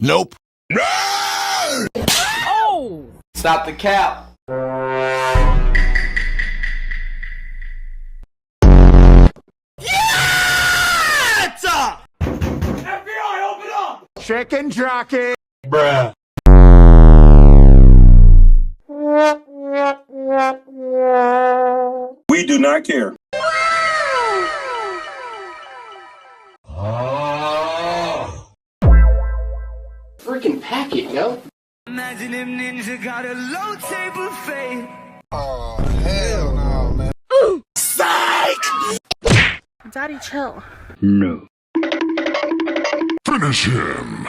Nope. Oh! Stop the cap. Chicken jockey. Bruh. We do not care. Freaking packet, yo. Imagine if Ninja got a low table fade. Oh, hell no, man. Daddy, chill. Finish him.